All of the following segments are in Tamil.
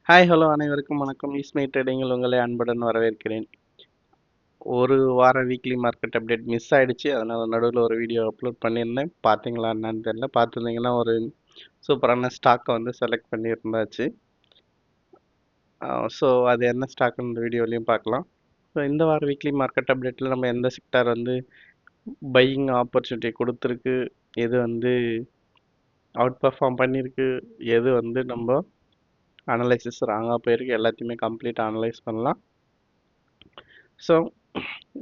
ஹாய் ஹலோ அனைவருக்கும் வணக்கம். ஈஸ்மை ட்ரேடிங்கில் உங்களை அன்புடன் வரவேற்கிறேன். ஒரு வார வீக்லி மார்க்கெட் அப்டேட் மிஸ் ஆயிடுச்சு. அதனால் நடுவில் ஒரு வீடியோ அப்லோட் பண்ணியிருந்தேன். பார்த்தீங்களா என்னன்னு தெரியல. பார்த்துருந்தீங்கன்னா ஒரு சூப்பரான ஸ்டாக்கை வந்து செலக்ட் பண்ணியிருந்தாச்சு. ஸோ அது என்ன ஸ்டாக்குன்னு இந்த வீடியோலையும் பார்க்கலாம். ஸோ இந்த வார வீக்லி மார்க்கெட் அப்டேட்டில் நம்ம எந்த செக்டார் வந்து பையிங் ஆப்பர்ச்சுனிட்டி கொடுத்துருக்கு, எது வந்து அவுட் பர்ஃபார்ம் பண்ணியிருக்கு, எது வந்து நம்ம அனலைசிஸ் ராங்காக போயிருக்கு, எல்லாத்தையுமே கம்ப்ளீட்டாக அனலைஸ் பண்ணலாம். ஸோ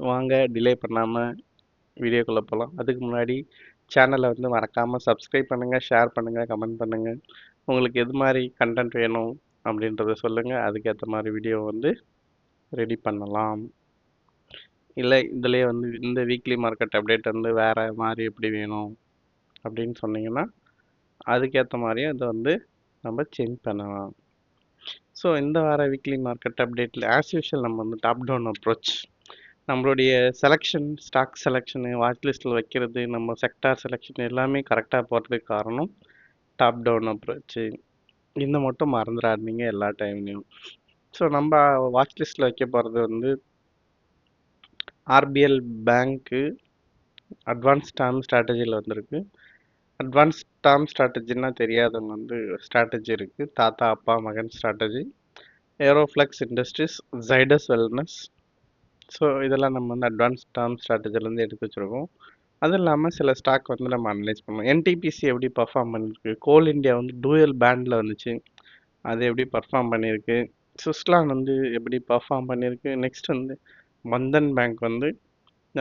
வாங்க டிலே பண்ணாமல் வீடியோக்குள்ளே போகலாம். அதுக்கு முன்னாடி சேனலை வந்து மறக்காமல் சப்ஸ்கிரைப் பண்ணுங்கள், ஷேர் பண்ணுங்கள், கமெண்ட் பண்ணுங்கள். உங்களுக்கு எது மாதிரி கண்டென்ட் வேணும் அப்படின்றத சொல்லுங்கள். அதுக்கேற்ற மாதிரி வீடியோ வந்து ரெடி பண்ணலாம். இல்லை இதுலேயே வந்து இந்த வீக்லி மார்க்கெட் அப்டேட் வந்து வேறு மாதிரி எப்படி வேணும் அப்படின்னு சொன்னீங்கன்னா அதுக்கேற்ற மாதிரியும் அதை வந்து நம்ம சேஞ்ச் பண்ணலாம். ஸோ இந்த வார வீக்லி மார்க்கெட் அப்டேட்டில் ஆஸ் யூஷுவல் நம்ம வந்து டாப் டவுன் அப்ரோச், நம்மளுடைய செலெக்ஷன், ஸ்டாக் செலெக்ஷனு, வாட்ச் லிஸ்ட்டில் வைக்கிறது, நம்ம செக்டார் செலெக்ஷன் எல்லாமே கரெக்டாக போகிறதுக்கு காரணம் டாப் டவுன் அப்ரோச்சு. இந்த மட்டும் மறந்துடாதீங்க எல்லா டைம்லையும். ஸோ நம்ம வாட்ச் லிஸ்ட்டில் வைக்க போகிறது வந்து ஆர்பிஎல் பேங்க்கு அட்வான்ஸ் டேர்ம் ஸ்ட்ராட்டஜியில் வந்திருக்கு. அட்வான்ஸ் டேர்ம் ஸ்ட்ராட்டஜின்னா தெரியாதவங்க வந்து ஸ்ட்ராட்டஜி இருக்குது, தாத்தா அப்பா மகன் strategy, Aeroflex industries, Zydus wellness. So இதெல்லாம் நம்ம வந்து அட்வான்ஸ் டேர்ம் ஸ்ட்ராட்டஜிலேருந்து எடுத்து வச்சுருக்கோம். அதுவும் இல்லாமல் சில ஸ்டாக் வந்து நம்ம அனலைஸ் பண்ணோம். என்டிபிசி எப்படி பர்ஃபார்ம் பண்ணியிருக்கு, கோல் இண்டியா வந்து டூயல் பேண்டில் வந்துச்சு, அது எப்படி பர்ஃபார்ம் பண்ணியிருக்கு, சுஸ்லான் வந்து எப்படி பர்ஃபார்ம் பண்ணியிருக்கு, நெக்ஸ்ட் வந்து பந்தன் பேங்க் வந்து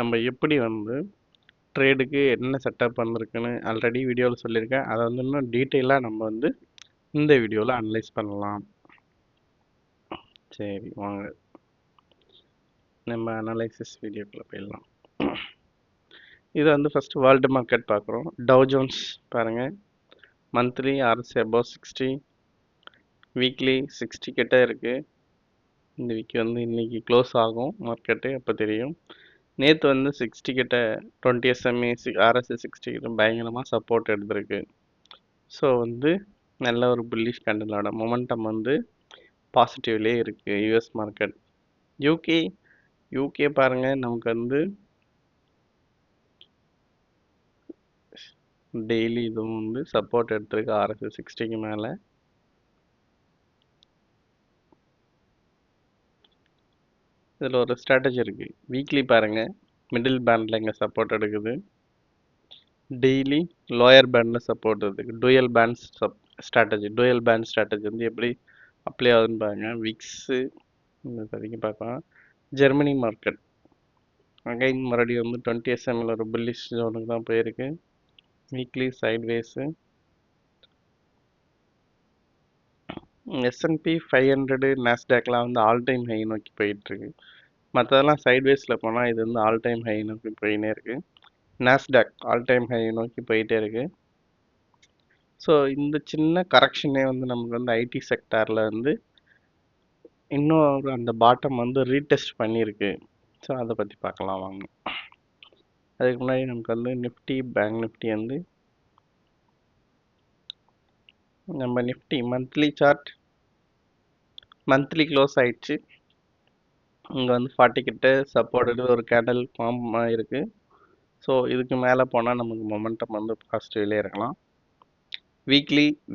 நம்ம எப்படி வந்து ட்ரேடுக்கு என்ன செட்டப் பண்ணிருக்குன்னு ஆல்ரெடி வீடியோவில் சொல்லியிருக்கேன். அதை வந்து இன்னும் டீட்டெயிலாக நம்ம வந்து இந்த வீடியோவில் அனலைஸ் பண்ணலாம். சரி வாங்க நம்ம அனலைசிஸ் வீடியோக்குள்ளே போயிடலாம். இது வந்து ஃபஸ்ட்டு வேர்ல்டு மார்க்கெட் பார்க்குறோம். டவ் ஜோன்ஸ் பாருங்கள், மந்த்லி ஆர்எஸ் அபவ் 60, வீக்லி 60 கிட்ட இருக்குது. இந்த வீக் வந்து இன்றைக்கி க்ளோஸ் ஆகும் மார்க்கெட்டு, அப்போ தெரியும். நேற்று வந்து 60 கிட்ட 20 எஸ்எம்ஏ ஆர்எஸ்ஏ 60 கிட்ட பயங்கரமாக சப்போர்ட் எடுத்திருக்கு. ஸோ வந்து நல்ல ஒரு புல்லிஷ் கேண்டலோட மொமெண்டம் வந்து பாசிட்டிவ்லேயே இருக்குது யூஎஸ் மார்க்கெட். யூகே பாருங்கள், நமக்கு வந்து டெய்லி இதுவும் வந்து சப்போர்ட் எடுத்திருக்கு ஆர்எஸ்ஏ 60க்கு மேலே. இதில் ஒரு ஸ்ட்ராட்டஜி இருக்குது. வீக்லி பாருங்கள், மிடில் பேண்டில் இங்கே சப்போர்ட் எடுக்குது, டெய்லி லோயர் பேண்டில் சப்போர்ட் இருக்குது. Dual pant strategy, dual pant strategy வந்து எப்படி அப்ளை ஆகுதுன்னு பாருங்கள். விக்ஸு இப்போதைக்கு பார்க்கலாம். ஜெர்மனி மார்க்கெட் அகைன் மறுபடியும் வந்து 20 எஸ்எம்மில் ஒரு புல்லிஷ் ஜோனுக்கு தான் போயிருக்கு. Weekly sideways. S&P 500 நாஸ்டாக்லாம் வந்து ஆல் டைம் ஹை நோக்கி போயிட்டுருக்கு. மற்றதெல்லாம் சைட்வேஸில் போனால் இது வந்து ஆல் டைம் ஹை நோக்கி போயினே இருக்குது. நாஸ்டாக் ஆல் டைம் ஹை நோக்கி போயிட்டே இருக்குது. ஸோ இந்த சின்ன கரெக்ஷனே வந்து நமக்கு வந்து ஐடி செக்டாரில் வந்து இன்னும் அந்த பாட்டம் வந்து ரீடெஸ்ட் பண்ணியிருக்கு. ஸோ அதை பற்றி பார்க்கலாம் வாங்க. அதுக்கு முன்னாடி நமக்கு வந்து நிஃப்டி, பேங்க் நிஃப்டி வந்து நம்ம Nifty monthly chart monthly close ஆயிடுச்சு. இங்கே வந்து 40 கிட்ட சப்போர்ட் எடுத்து ஒரு கேண்டல் ஃபார்ம் ஆகிருக்கு. ஸோ இதுக்கு மேலே போனால் நமக்கு மொமெண்டம் வந்து பாசிட்டிவ்லேயே இருக்கலாம்.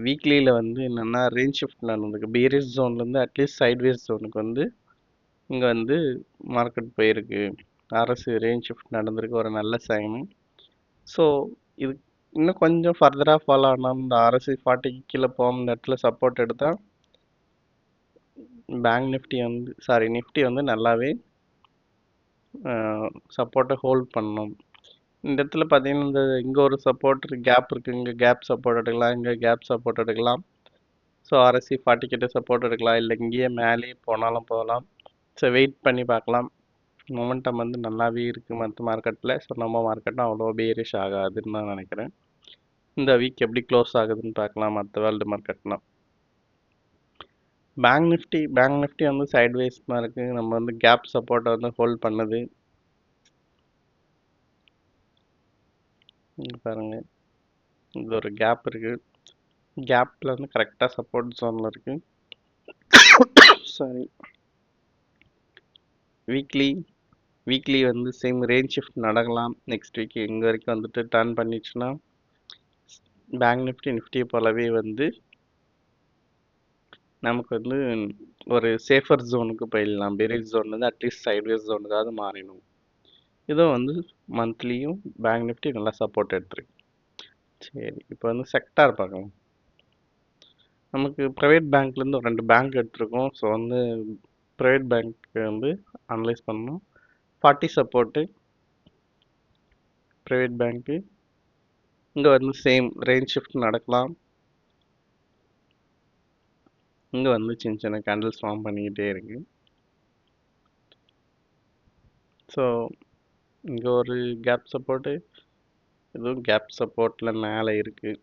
வீக்லியில் வந்து என்னென்னா ரேஞ்ச் ஷிஃப்ட் நடந்திருக்கு. பீரிஷ் ஜோன்லேருந்து அட்லீஸ்ட் சைட்வேஸ் ஜோனுக்கு வந்து இங்கே வந்து மார்க்கெட் போயிருக்கு. அரசு ரேஞ்ச் ஷிஃப்ட் நடந்திருக்கு, ஒரு நல்ல சைனு. ஸோ இது இன்னும் கொஞ்சம் ஃபர்தராக ஃபாலோ ஆனால் இந்த அரசு 40 கீழே போகும், இந்த இடத்துல சப்போர்ட் எடுத்தால் பேங்க் நிஃப்டி வந்து நல்லாவே சப்போர்ட்டை ஹோல்ட் பண்ணணும். இந்த இடத்துல பார்த்தீங்கன்னா இங்கே ஒரு சப்போர்ட் கேப் இருக்குது, இங்கே கேப் சப்போர்ட் எடுக்கலாம், இங்கே கேப் சப்போர்ட் எடுக்கலாம். ஸோ அரசி 40 கிட்ட சப்போர்ட் எடுக்கலாம், இல்லை இங்கேயே மேலேயே போனாலும் போகலாம். ஸோ வெயிட் பண்ணி பார்க்கலாம். மொமெண்டம் வந்து நல்லாவே இருக்குது மற்ற மார்க்கெட்டில். ஸோ நம்ம மார்க்கெட்டும் அவ்வளோ பேரிஷ் ஆகாதுன்னு நான் நினைக்கிறேன். இந்த வீக் எப்படி க்ளோஸ் ஆகுதுன்னு பார்க்கலாம் மற்ற வேர்ல்டு மார்க்கெட்லாம். பேங்க் நிஃப்டி வந்து சைட்வேஸ் தான் இருக்குது. நம்ம வந்து கேப் சப்போர்ட்டை வந்து ஹோல்ட் பண்ணுது. பாருங்கள், இது ஒரு கேப் இருக்குது, கேப்பில் வந்து கரெக்டாக சப்போர்ட் ஜோனில் இருக்குது. சாரி. வீக்லி வீக்லி வந்து சேம் ரேஞ்ச் ஷிஃப்ட் நடக்கலாம். நெக்ஸ்ட் வீக் இங்கே வரைக்கும் வந்துட்டு டர்ன் பண்ணிடுச்சுன்னா பேங்க் நிஃப்டியை போலவே வந்து நமக்கு வந்து ஒரு சேஃபர் ஜோனுக்கு போயிடலாம். பெரிஸ் ஜோன்லேருந்து அட்லீஸ்ட் சைட்வேஸ் ஜோனுக்காவது மாறிடும். இதுவும் வந்து மந்த்லியும் பேங்க் நிஃப்டி நல்லா சப்போர்ட் எடுத்துருக்கு. சரி, இப்போ வந்து செக்டார் பார்க்கலாம். நமக்கு ப்ரைவேட் பேங்க்லேருந்து ஒரு 2 பேங்க் எடுத்திருக்கோம். ஸோ வந்து ப்ரைவேட் பேங்க் வந்து அனலைஸ் பண்ணணும். 40 சப்போர்ட்டு ப்ரைவேட் பேங்க்கு. இங்கே வந்து சேம் ரேஞ்ச் ஷிஃப்ட் நடக்கலாம். இங்கே வந்து சின்ன சின்ன கேண்டில்ஸ் ஃபார்ம் பண்ணிக்கிட்டே இருக்கு. ஸோ இங்கே ஒரு கேப் சப்போர்ட்டு, இதுவும் கேப் சப்போர்ட்டில் மேலே இருக்குது.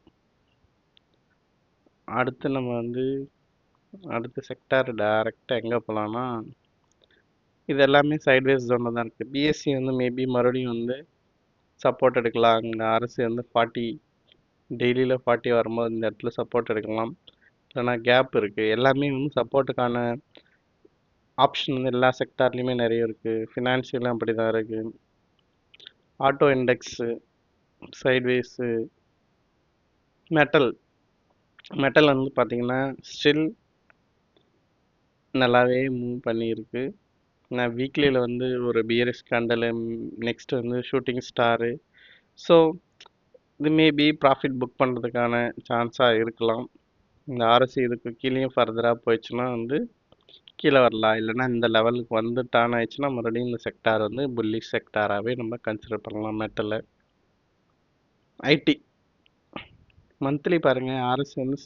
அடுத்து நம்ம வந்து அடுத்த செக்டார் டைரெக்டாக எங்கே போகலான்னா, இது எல்லாமே சைட்வேஸ் ஜோனில் தான் இருக்குது. பிஎஸ்சி வந்து மேபி மறுபடியும் வந்து சப்போர்ட் எடுக்கலாம். அங்கே அரசு வந்து 40 டெய்லியில் 40 வரும்போது இந்த இடத்துல சப்போர்ட் எடுக்கலாம். இல்லைனா கேப் இருக்குது. எல்லாமே வந்து சப்போர்ட்டுக்கான ஆப்ஷன் வந்து எல்லா செக்டார்லேயுமே நிறைய இருக்குது. ஃபினான்ஷியலும் அப்படி தான் இருக்குது. ஆட்டோ இண்டெக்ஸு, சைட்வேஸு, மெட்டல் வந்து பார்த்தீங்கன்னா ஸ்டில் நல்லாவே மூவ் பண்ணியிருக்கு. நான் வீக்லியில் வந்து ஒரு பியரிஷ் கேண்டலு, நெக்ஸ்ட் வந்து ஷூட்டிங் ஸ்டாரு. ஸோ இது மேபி ப்ராஃபிட் புக் பண்ணுறதுக்கான சான்ஸாக இருக்கலாம். இந்த ஆர்எஸ்சி இதுக்கு கீழேயும் ஃபர்தராக போயிடுச்சுன்னா வந்து கீழே வரலாம். இல்லைன்னா இந்த லெவலுக்கு வந்து டர்ன் ஆயிடுச்சுன்னா மறுபடியும் இந்த செக்டார் வந்து புல்லிஷ் செக்டாராகவே நம்ம கன்சிடர் பண்ணலாம். மெட்டலை ஐடி மந்த்லி பாருங்கள், ஆர்எஸ்சி வந்து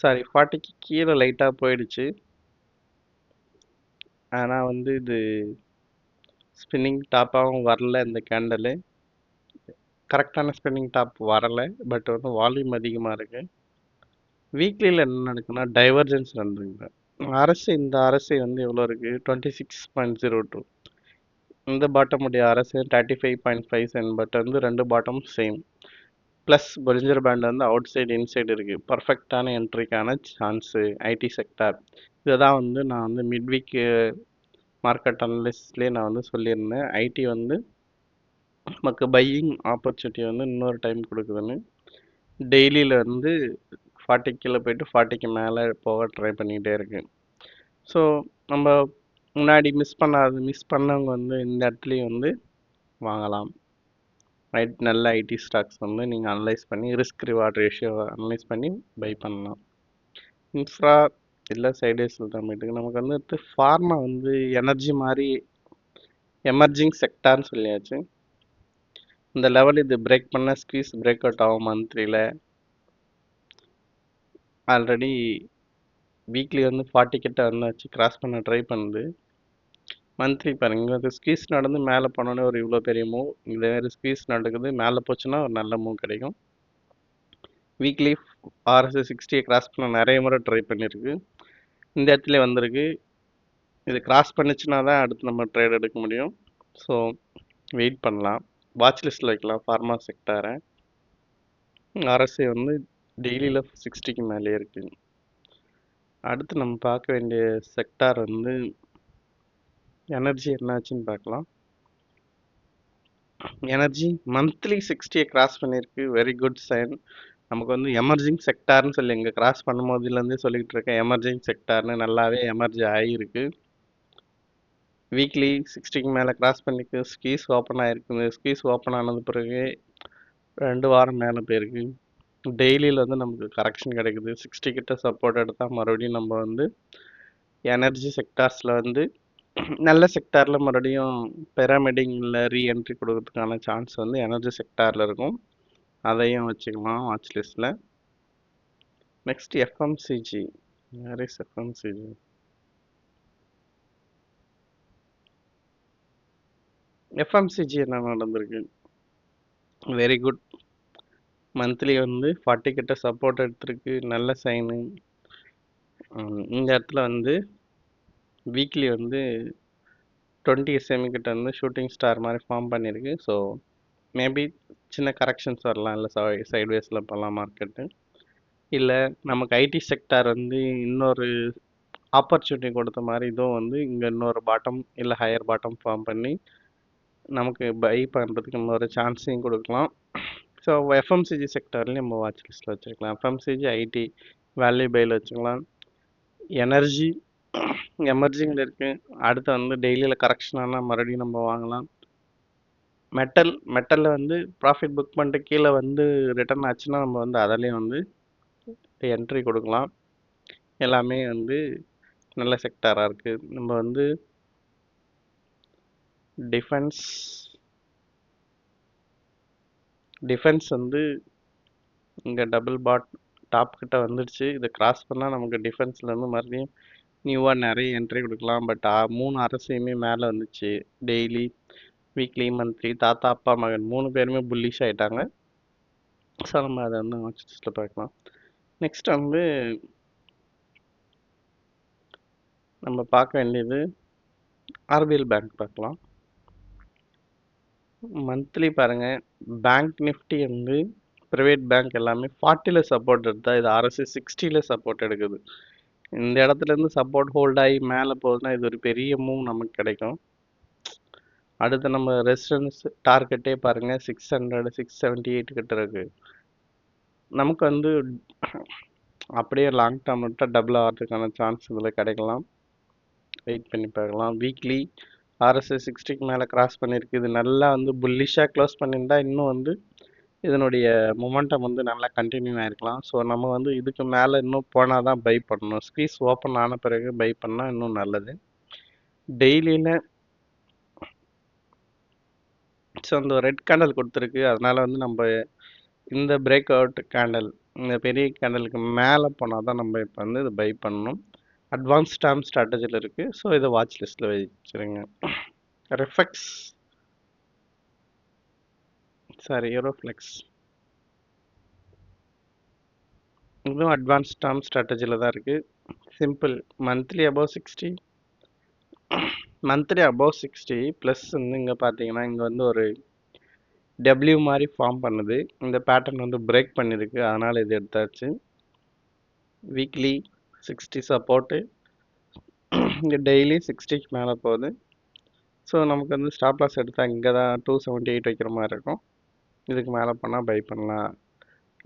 40க்கு கீழே லைட்டாக போயிடுச்சு. ஆனால் வந்து இது ஸ்பின்னிங் டாப்பாகவும் வரல. இந்த கேண்டலு கரெக்டான ஸ்பின்னிங் டாப் வரலை. பட் வந்து வால்யூம் அதிகமாக இருக்குது. வீக்லியில் என்ன நடக்குன்னா டைவர்ஜென்ஸ் நடந்துங்க. இந்த அரசு வந்து எவ்வளோ இருக்குது, 26.02. இந்த பாட்டம் உடைய அரசு 35.57. பட் வந்து ரெண்டு bottom same. Plus Bollinger pant வந்து அவுட் சைடு இன்சைடு இருக்குது. பர்ஃபெக்டான என்ட்ரிக்கான சான்ஸு ஐடி செக்டார். இதை தான் வந்து நான் வந்து மிட்வீக் மார்க்கெட் அனலிஸ்ட்லேயே நான் வந்து சொல்லியிருந்தேன். ஐடி வந்து நமக்கு பையிங் ஆப்பர்ச்சுனிட்டி வந்து இன்னொரு டைம் கொடுக்குதுன்னு. டெய்லியில் வந்து 40 கீழே போயிட்டு 40க்கு மேலே போக ட்ரை பண்ணிக்கிட்டே இருக்கு. ஸோ நம்ம முன்னாடி மிஸ் பண்ணவங்க வந்து இந்த இடத்துலையும் வந்து வாங்கலாம். நல்ல ஐடி ஸ்டாக்ஸ் வந்து நீங்கள் அனலைஸ் பண்ணி ரிஸ்க் ரிவார்ட் ரேஷியோ அனலைஸ் பண்ணி பை பண்ணலாம். இன்ஃப்ரா இல்லை சைடேஸில் தான் போயிட்டு நமக்கு வந்து ஃபார்மா வந்து எனர்ஜி மாதிரி எமர்ஜிங் செக்டார்னு சொல்லியாச்சு. இந்த லெவல் இது பிரேக் பண்ண ஸ்குவீஸ் பிரேக் அவுட் ஆகும். மந்த்லியில் ஆல்ரெடி வீக்லி வந்து 40 கிட்ட வந்தாச்சு, கிராஸ் பண்ண ட்ரை பண்ணுது. மந்த்லி பாருங்க, இது ஸ்குவீஸ் நடந்து மேலே போனோன்னே ஒரு இவ்வளோ பெரிய மூவ். இந்த மாதிரி ஸ்குவீஸ் நடக்குது, மேலே போச்சுன்னா ஒரு நல்ல மூவ் கிடைக்கும். வீக்லி ஆர்எஸ்எஸ் 60 கிராஸ் பண்ண நிறைய முறை ட்ரை பண்ணியிருக்கு. இந்த இடத்துல வந்திருக்கு. இது கிராஸ் பண்ணிச்சுன்னா தான் அடுத்து நம்ம ட்ரேட் எடுக்க முடியும். ஸோ வெயிட் பண்ணலாம். வாட்ச் லிஸ்ட்டில் வைக்கலாம் ஃபார்மா செக்டாரை. ஆர்எஸ்ஐ வந்து டெய்லியில் 60க்கு மேலே இருக்குது. அடுத்து நம்ம பார்க்க வேண்டிய செக்டார் வந்து எனர்ஜி. என்னாச்சுன்னு பார்க்கலாம். எனர்ஜி மந்த்லி 60 கிராஸ் பண்ணியிருக்கு. Very good sign. நமக்கு வந்து எமர்ஜிங் செக்டார்னு சொல்லி இங்கே கிராஸ் பண்ணும்போதுலேருந்தே சொல்லிக்கிட்டு இருக்கேன். எமர்ஜிங் செக்டார்னு நல்லாவே எமர்ஜி ஆகியிருக்கு. வீக்லி 60க்கு மேலே கிராஸ் பண்ணிக்கு ஸ்கீஸ் ஓப்பன் ஆகிருக்கு. ஸ்கீஸ் ஓப்பன் ஆனது பிறகு 2 வாரம் மேலே போயிருக்கு. டெய்லியில் வந்து நமக்கு கரெக்ஷன் கிடைக்குது. 60 கிட்ட சப்போர்ட் எடுத்தால் மறுபடியும் நம்ம வந்து எனர்ஜி செக்டார்ஸில் வந்து நல்ல செக்டாரில் மறுபடியும் பெராமெடிங்கில் ரீஎன்ட்ரி கொடுக்கறதுக்கான சான்ஸ் வந்து எனர்ஜி செக்டாரில் இருக்கும். அதையும் வச்சுக்கலாம் வாட்ச் லிஸ்ட்டில். Next FMCG. Where is FMCG? FMCG என்ன நடந்திருக்கு? Very good. மந்த்லி வந்து 40 கிட்ட சப்போர்ட் எடுத்திருக்கு. நல்ல சைனு. இந்த இடத்துல வந்து வீக்லி வந்து 20 எஸ்எம்இ கிட்ட வந்து ஷூட்டிங் ஸ்டார் மாதிரி ஃபார்ம் பண்ணியிருக்கு. ஸோ மேபி சின்ன கரெக்ஷன்ஸ் வரலாம். இல்லை சைட்வேஸில் போகலாம் மார்க்கெட்டு. இல்லை நமக்கு ஐடி செக்டார் வந்து இன்னொரு ஆப்பர்ச்சுனிட்டி கொடுத்த மாதிரி இதுவும் வந்து இங்கே இன்னொரு பாட்டம் இல்லை ஹையர் பாட்டம் ஃபார்ம் பண்ணி நமக்கு பை பண்ணுறதுக்கு இன்னொரு சான்ஸையும் கொடுக்கலாம். ஸோ எஃப்எம்சிஜி செக்டர்லேயும் நம்ம வாட்ச் லிஸ்ட்டில் வச்சுருக்கலாம். எஃப்எம்சிஜி, ஐடி, வேல்யூ பையில் வச்சுக்கலாம். எனர்ஜி எமர்ஜிங்கில் இருக்குது. அடுத்து வந்து டெய்லியில் கரெக்ஷன் ஆனால் மறுபடியும் நம்ம வாங்கலாம். மெட்டலில் வந்து ப்ராஃபிட் புக் பண்ணிட்டு கீழே வந்து ரிட்டர்ன் ஆச்சுன்னா நம்ம வந்து அதிலையும் வந்து என்ட்ரி கொடுக்கலாம். எல்லாமே வந்து நல்ல செக்டாராக இருக்குது. நம்ம வந்து டிஃபென்ஸ் வந்து இங்கே டபுள் டாப் கிட்ட வந்துடுச்சு. இதை கிராஸ் பண்ணால் நமக்கு டிஃபென்ஸ்லேருந்து மறுபடியும் நியூவாக நிறைய என்ட்ரி கொடுக்கலாம். பட் 3 அரசையுமே மேலே வந்துச்சு. டெய்லி, வீக்லி, மந்த்லி, தாத்தா, அப்பா, மகன் 3 பேருமே புல்லிஷ் ஆகிட்டாங்க. ஸோ நம்ம அதை வந்து வாட்ச் லிஸ்ட்டில் பார்க்கலாம். நெக்ஸ்ட் வந்து நம்ம பார்க்க வேண்டியது ஆர்பிஎல் பேங்க் பார்க்கலாம். மந்த்லி பாருங்கள், பேங்க் நிஃப்டி வந்து ப்ரைவேட் பேங்க் எல்லாமே 40ல் சப்போர்ட் எடுத்தால் இது ஆர்எஸ்ஐ 60ல் சப்போர்ட் எடுக்குது. இந்த இடத்துலேருந்து சப்போர்ட் ஹோல்ட் ஆகி மேலே போகுதுன்னா இது ஒரு பெரிய மூவ் நமக்கு கிடைக்கும். அடுத்து நம்ம ரெசிஸ்டன்ஸ் டார்கெட்டே பாருங்கள் 600, 678 கிட்ட இருக்கு. நமக்கு வந்து அப்படியே லாங் டேர்ம் விட்டால் டபுள் ஆகிறதுக்கான சான்ஸ் இதில் கிடைக்கலாம். வெயிட் பண்ணி பார்க்கலாம். வீக்லி ஆர்எஸ்ஐ 60க்கு மேலே கிராஸ் பண்ணியிருக்கு. இது நல்லா வந்து புல்லிஷாக க்ளோஸ் பண்ணியிருந்தா இன்னும் வந்து இதனுடைய மொமெண்டம் வந்து நல்லா கண்டினியூ ஆகிருக்கலாம். ஸோ நம்ம வந்து இதுக்கு மேலே இன்னும் போனால் தான் பை பண்ணணும். ஸ்க்வீஸ் ஓப்பன் ஆன பிறகு பை பண்ணால் இன்னும் நல்லது. டெய்லியில் ஸோ அந்த ரெட் கேண்டல் கொடுத்துருக்கு. அதனால் வந்து நம்ம இந்த பிரேக் அவுட் கேண்டல், இந்த பெரிய கேண்டலுக்கு மேலே போனால் தான் நம்ம இப்போ வந்து இது பை பண்ணணும். அட்வான்ஸ் டேர்ம் ஸ்ட்ராட்டஜியில் இருக்குது. ஸோ இதை வாட்ச் லிஸ்ட்டில் வச்சுருங்க. யூரோஃப்ளெக்ஸ் இதுவும் அட்வான்ஸ் டேர்ம் ஸ்ட்ராட்டஜியில் தான் இருக்குது. சிம்பிள், மந்த்லி அபவ் 60 ப்ளஸ் வந்து இங்கே பார்த்தீங்கன்னா இங்கே வந்து ஒரு டபிள்யூ மாதிரி ஃபார்ம் பண்ணுது. இந்த பேட்டர்ன் வந்து பிரேக் பண்ணியிருக்கு, அதனால் இது எடுத்தாச்சு. வீக்லி 60 சப்போர்ட்டு, இங்கே டெய்லி 60க்கு மேலே போகுது. ஸோ நமக்கு வந்து ஸ்டாப் லாஸ் எடுத்தால் இங்கே தான் 278 வைக்கிற மாதிரி இருக்கும். இதுக்கு மேலே பண்ணால் பை பண்ணலாம்.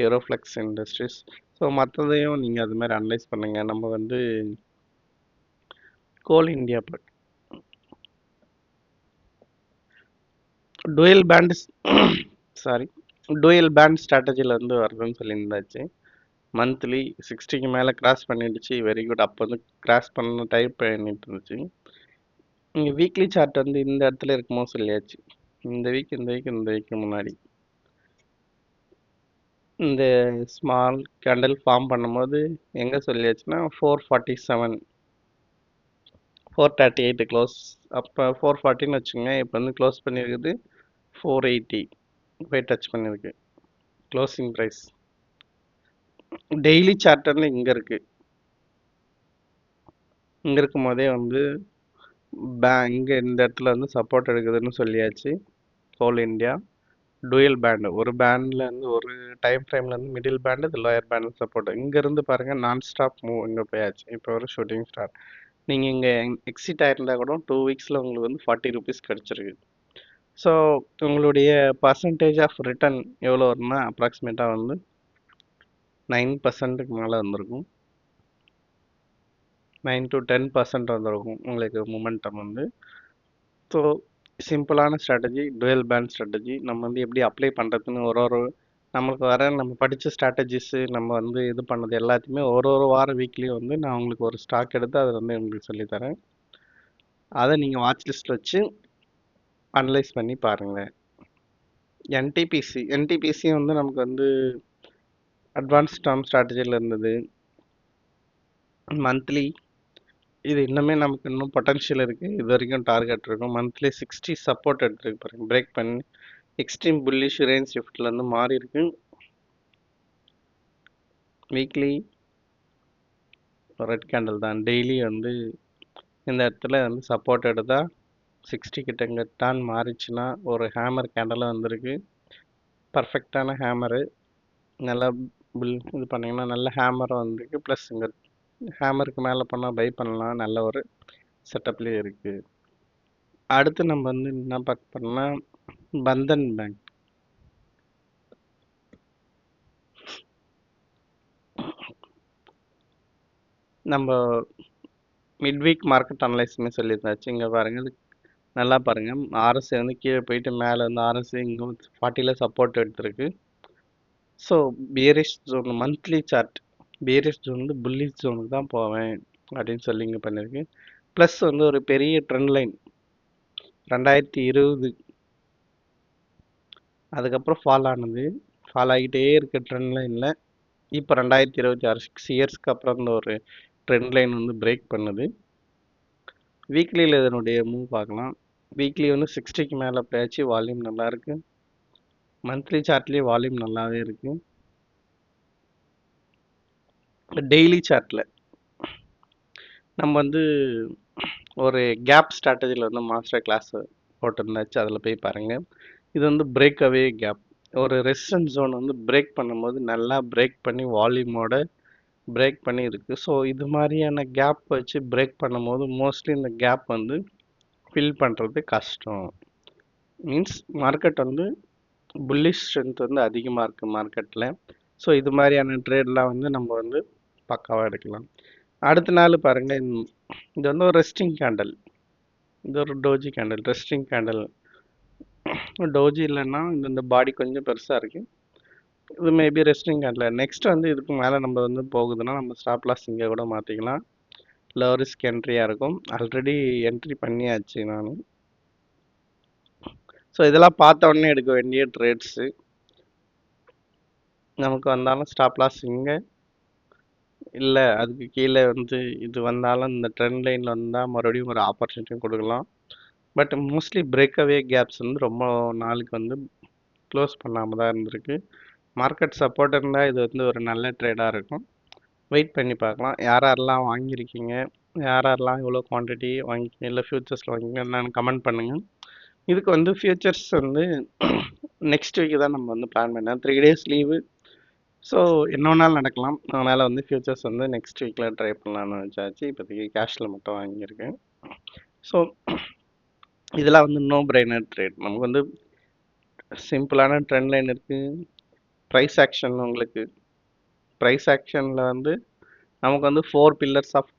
யூரோஃப்ளெக்ஸ் இண்டஸ்ட்ரீஸ். ஸோ மற்றதையும் நீங்கள் அது மாதிரி அனலைஸ் பண்ணுங்கள். நம்ம வந்து கோல் இந்தியா டூயல் பேண்ட் ஸ்ட்ராட்டஜியில் வந்து வருதுன்னு சொல்லியிருந்தாச்சு. மந்த்லி 60க்கு மேலே கிராஸ் பண்ணிடுச்சு. Very good. அப்போ வந்து கிராஸ் பண்ண டைப் பண்ணிட்டு இருந்துச்சு. இங்கே வீக்லி சார்ட் வந்து இந்த இடத்துல இருக்குமோ சொல்லியாச்சு. இந்த வீக் முன்னாடி இந்த ஸ்மால் கேண்டல் ஃபார்ம் பண்ணும்போது எங்கே சொல்லியாச்சுன்னா 447, 438 க்ளோஸ். அப்போ 440ன்னு வச்சுங்க. இப்போ வந்து க்ளோஸ் பண்ணியிருக்குது 480 போய் டச் பண்ணியிருக்கு க்ளோசிங் ப்ரைஸ். டெய்லி சார்ட்டர்னு இங்கே இருக்குது. இங்கே இருக்கும் போதே வந்து இங்கே இந்த இடத்துல வந்து சப்போர்ட் எடுக்குதுன்னு சொல்லியாச்சு. கோல் இந்தியா டூயல் பேண்டு, ஒரு பேண்ட்லேருந்து ஒரு டைம் ஃப்ரேம்லேருந்து மிடில் பேண்டு, இது லோயர் பேண்டில் சப்போர்ட். இங்கேருந்து பாருங்கள் நான் ஸ்டாப் மூவ் இங்கே போயாச்சு. இப்போ ஒரு ஷூட்டிங் ஸ்டார். நீங்கள் இங்கே எக்ஸிட் ஆகிருந்தால் கூட 2 வீக்ஸில் உங்களுக்கு வந்து 40 ருபீஸ் கிடச்சிருக்கு. ஸோ உங்களுடைய பர்சன்டேஜ் ஆஃப் ரிட்டர்ன் எவ்வளோ வரும்னா அப்ராக்சிமேட்டாக வந்து 9%க்கு மேலே வந்திருக்கும். 9 to 10% வந்திருக்கும் உங்களுக்கு மொமெண்டம் வந்து. ஸோ சிம்பிளான ஸ்ட்ராட்டஜி, டுவெல் பேண்ட் ஸ்ட்ராட்டஜி. நம்ம வந்து எப்படி அப்ளை பண்ணுறதுன்னு ஒரு நம்மளுக்கு வர நம்ம படித்த ஸ்ட்ராட்டஜிஸு நம்ம வந்து இது பண்ணது எல்லாத்தையுமே ஒரு வாரம் வீக்லேயும் வந்து நான் உங்களுக்கு ஒரு ஸ்டாக் எடுத்து அதை வந்து உங்களுக்கு சொல்லித்தரேன். அதை நீங்கள் வாட்ச் லிஸ்ட்டில் வச்சு அனலைஸ் பண்ணி பாருங்கள். என்டிபிசி வந்து நமக்கு வந்து அட்வான்ஸ் டேர்ம் ஸ்ட்ராட்டஜியில் இருந்தது. மந்த்லி இது இன்னுமே நமக்கு இன்னும் பொட்டன்ஷியல் இருக்குது. இது வரைக்கும் டார்கெட் இருக்கும். மந்த்லி 60 சப்போர்ட் எடுத்துருக்கு பாருங்க. பிரேக் பண்ணி எக்ஸ்ட்ரீம் புல்லிஷ் ரேஞ்ச் ஷிஃப்ட்லேருந்து மாறி இருக்கு. வீக்லி ரெட் கேண்டில் தான். டெய்லி வந்து இந்த இடத்துல வந்து சப்போர்ட் எடுத்தால் 60 கிட்டங்க தான் மாறிச்சுன்னா ஒரு ஹேமர் கேண்டலும் வந்திருக்கு. பர்ஃபெக்டான ஹேமரு. நல்லா இது பண்ணிங்கன்னா நல்ல ஹேமரும் வந்திருக்கு. ப்ளஸ் இங்கே ஹேமருக்கு மேலே போனால் பை பண்ணலாம், நல்ல ஒரு செட்டப்லேயே இருக்குது. அடுத்து நம்ம வந்து என்ன பார்க்க போறோம்னா பந்தன் பேங்க். நம்ம மிட்வீக் மார்க்கெட் அனலைஸ்மே சொல்லியிருந்தாச்சு. இங்கே பாருங்கள், நல்லா பாருங்கள், ஆர்எஸ்ஐ வந்து கீழே போயிட்டு மேலே வந்து ஆர்எஸ்ஐ இங்கே 40ல் சப்போர்ட் எடுத்திருக்கு. So bearish zone monthly chart, bearish zone வந்து புல்லிஷ் ஜோனுக்கு தான் போவேன் அப்படின்னு சொல்லி இங்கே பண்ணியிருக்கு. ப்ளஸ் வந்து ஒரு பெரிய ட்ரெண்ட் லைன் 2020, அதுக்கப்புறம் ஃபால் ஆனது, ஃபால் ஆகிட்டே இருக்க ட்ரெண்ட் லைனில் இப்போ 2026 6 இயர்ஸ்க்கு அப்புறம் இந்த ஒரு ட்ரெண்ட் லைன் வந்து பிரேக் பண்ணுது. வீக்லியில் இதனுடைய மூவ் பார்க்கலாம். வீக்லி வந்து 60க்கு மேலே போயாச்சு, வால்யூம் நல்லா இருக்கு. மந்த்லி சார்ட்லேயே வால்யூம் நல்லாவே இருக்கு. டெய்லி சார்ட்டில் நம்ம வந்து ஒரு கேப் ஸ்ட்ராட்டஜியில் வந்து மாஸ்டர் கிளாஸ் போட்டிருந்தாச்சு, அதில் போய் பாருங்கள். இது வந்து பிரேக் அவே கேப், ஒரு ரெசிஸ்டன்ஸ் ஜோன் வந்து பிரேக் பண்ணும்போது நல்லா பிரேக் பண்ணி வால்யூமோட பிரேக் பண்ணி இருக்குது. ஸோ இது மாதிரியான கேப் வச்சு பிரேக் பண்ணும்போது மோஸ்ட்லி இந்த கேப் வந்து ஃபில் பண்ணுறது கஷ்டம். மீன்ஸ் மார்க்கெட் வந்து புல்லிஷ் ஸ்ட்ரென்த் வந்து அதிகமாக இருக்குது மார்க்கெட்டில். ஸோ இது மாதிரியான ட்ரேட்லாம் வந்து நம்ம வந்து பக்காவாக எடுக்கலாம். அடுத்த நாள் பாருங்கள், இது வந்து ஒரு ரெஸ்டிங் கேண்டல், இது ஒரு doji candle, resting candle. Doji இல்லைன்னா இந்த பாடி கொஞ்சம் பெருசாக இருக்குது, இது மேபி ரெஸ்டிங் கேண்டல். நெக்ஸ்ட் வந்து இதுக்கு மேலே நம்ம வந்து போகுதுன்னா நம்ம ஸ்டாப் லாஸ் இங்கே கூட மாற்றிக்கலாம். லோ ரிஸ்க் என்ட்ரியாக இருக்கும், ஆல்ரெடி என்ட்ரி பண்ணியாச்சு நான். ஸோ இதெல்லாம் பார்த்த உடனே எடுக்க வேண்டிய ட்ரேட்ஸு. நமக்கு வந்தாலும் ஸ்டாப் லாஸ் இங்கே இல்லை, அதுக்கு கீழே வந்து இது வந்தாலும் இந்த ட்ரெண்ட் லைனில் வந்தால் மறுபடியும் ஒரு ஆப்பர்ச்சுனிட்டியும் கொடுக்கலாம். பட் மோஸ்ட்லி பிரேக்அவே கேப்ஸ் வந்து ரொம்ப நாளுக்கு வந்து க்ளோஸ் பண்ணாமல் தான் இருந்திருக்கு. மார்க்கெட் சப்போர்ட் இருந்தால் இது வந்து ஒரு நல்ல ட்ரேடாக இருக்கும். வெயிட் பண்ணி பார்க்கலாம். யாரெல்லாம் வாங்கியிருக்கீங்க, யாரெல்லாம் எவ்வளோ குவான்டிட்டி வாங்கிக்கிங்க, இல்லை ஃபியூச்சர்ஸில் வாங்கிங்க என்னன்னு கமெண்ட் பண்ணுங்கள். இதுக்கு வந்து ஃபியூச்சர்ஸ் வந்து நெக்ஸ்ட் வீக்கு தான் நம்ம வந்து பிளான் பண்ணேன். 3 days லீவு. ஸோ என்ன வேணாலும் நடக்கலாம், அதனால் வந்து ஃபியூச்சர்ஸ் வந்து நெக்ஸ்ட் வீக்கில் ட்ரை பண்ணலான்னு வச்சாச்சு. இப்போதைக்கு கேஷில் மட்டும் வாங்கியிருக்கேன். ஸோ இதெல்லாம் வந்து நோ பிரைனர் ட்ரேட். நமக்கு வந்து சிம்பிளான ட்ரெண்ட் லைன் இருக்குது. ப்ரைஸ் ஆக்ஷன், உங்களுக்கு ப்ரைஸ் ஆக்ஷனில் வந்து நமக்கு வந்து 4 pillars of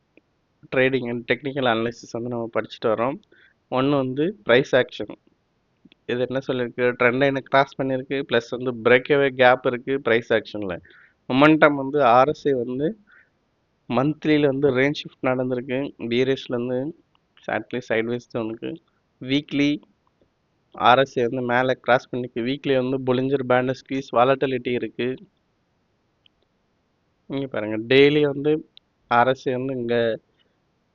trading and technical analysis வந்து நம்ம படிச்சுட்டு வரோம். ஒன்று வந்து ப்ரைஸ் ஆக்ஷன், இது என்ன சொல்லியிருக்கு, ட்ரெண்ட் லைனை கிராஸ் பண்ணியிருக்கு, ப்ளஸ் வந்து பிரேக்அவே கேப் இருக்குது ப்ரைஸ் ஆக்ஷனில். மொமெண்டம் வந்து ஆர்எஸ்ஐ வந்து மந்த்லியில் வந்து ரேஞ்ச் ஷிஃப்ட் நடந்திருக்கு, பியரிஷ்லேருந்து சாட்லி சைட்வேஸ் ஜோனுக்கு. வீக்லி ஆர்எஸ்ஐ வந்து மேலே கிராஸ் பண்ணிக்கு, வீக்லி வந்து பொலிஞ்சர் பேண்ட் ஸ்குவீஸ் வாலட்டிலிட்டி இருக்குது. இங்கே பாருங்கள், டெய்லி வந்து ஆர்எஸ்ஐ வந்து இங்கே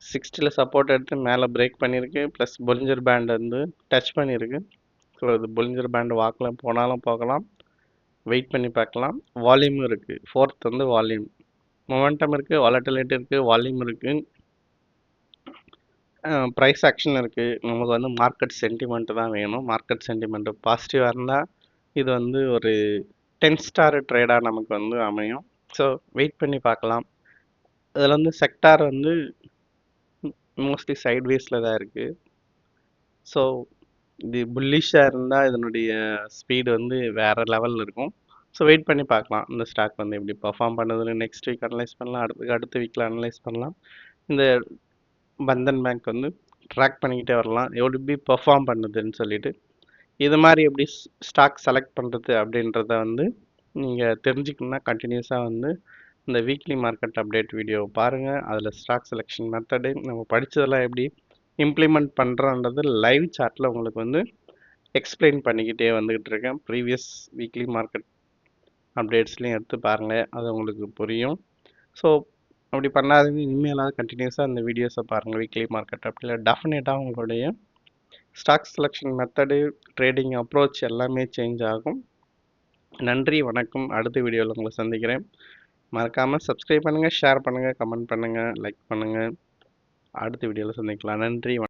60ல் சப்போர்ட் எடுத்து மேலே பிரேக் பண்ணியிருக்கு, ப்ளஸ் பொலிஞ்சர் பேண்ட் வந்து டச் பண்ணியிருக்கு. ஸோ இது பொலிஞ்சர் பேண்ட் வாக்கில் போனாலும் போகலாம், வெயிட் பண்ணி பார்க்கலாம். வால்யூமும் இருக்குது. ஃபோர்த் வந்து வால்யூம், மொமெண்டம் இருக்குது, வாலட்டிலிட்டி இருக்குது, வால்யூம் இருக்குது, ப்ரைஸ் ஆக்ஷன் இருக்குது. நமக்கு வந்து மார்க்கெட் சென்டிமெண்ட்டு தான் வேணும். மார்க்கெட் சென்டிமெண்ட்டு பாசிட்டிவாக இருந்தால் இது வந்து ஒரு 10 ஸ்டார் ட்ரேடாக நமக்கு வந்து அமையும். ஸோ வெயிட் பண்ணி பார்க்கலாம். இதில் வந்து செக்டார் வந்து மோஸ்ட்லி சைட்வேஸில் தான் இருக்குது. ஸோ இது புல்லிஷாக இருந்தால் இதனுடைய ஸ்பீடு வந்து வேறு லெவலில் இருக்கும். ஸோ வெயிட் பண்ணி பார்க்கலாம் இந்த ஸ்டாக் வந்து எப்படி பர்ஃபார்ம் பண்ணுதுன்னு. நெக்ஸ்ட் வீக் அனலைஸ் பண்ணலாம், அடுத்த வீக்கில் அனலைஸ் பண்ணலாம். இந்த பந்தன் பேங்க் வந்து ட்ராக் பண்ணிக்கிட்டே வரலாம், எப்படி பர்ஃபார்ம் பண்ணுதுன்னு சொல்லிட்டு. இது மாதிரி எப்படி ஸ்டாக் செலக்ட் பண்ணுறது அப்படின்றத வந்து நீங்கள் தெரிஞ்சுக்கணுன்னா கண்டினியூஸாக வந்து இந்த வீக்லி மார்க்கெட் அப்டேட் வீடியோ பாருங்கள். அதில் ஸ்டாக் செலெக்ஷன் மெத்தடு நம்ம படித்ததெல்லாம் எப்படி இம்ப்ளிமெண்ட் பண்ணுறோன்றது லைவ் சார்ட்டில் உங்களுக்கு வந்து எக்ஸ்பிளைன் பண்ணிக்கிட்டே வந்துக்கிட்டு இருக்கேன். ப்ரீவியஸ் வீக்லி மார்க்கெட் அப்டேட்ஸ்லையும் எடுத்து பாருங்கள், அது உங்களுக்கு புரியும். ஸோ அப்படி பண்ணாதீங்க, இனிமேலாவது கண்டினியூஸாக இந்த வீடியோஸை பாருங்கள் வீக்லி மார்க்கெட் அப்டேட்டில். டெஃபினட்டாக உங்களுடைய stock selection method, trading approach எல்லாமே சேஞ்ச் ஆகும். நன்றி, வணக்கம். அடுத்த வீடியோவில் உங்களை சந்திக்கிறேன். மறக்காமல் சப்ஸ்கிரைப் பண்ணுங்கள், ஷேர் பண்ணுங்கள், கமெண்ட் பண்ணுங்கள், லைக் பண்ணுங்கள். அடுத்த வீடியோவில் சந்திக்கலாம். நன்றி.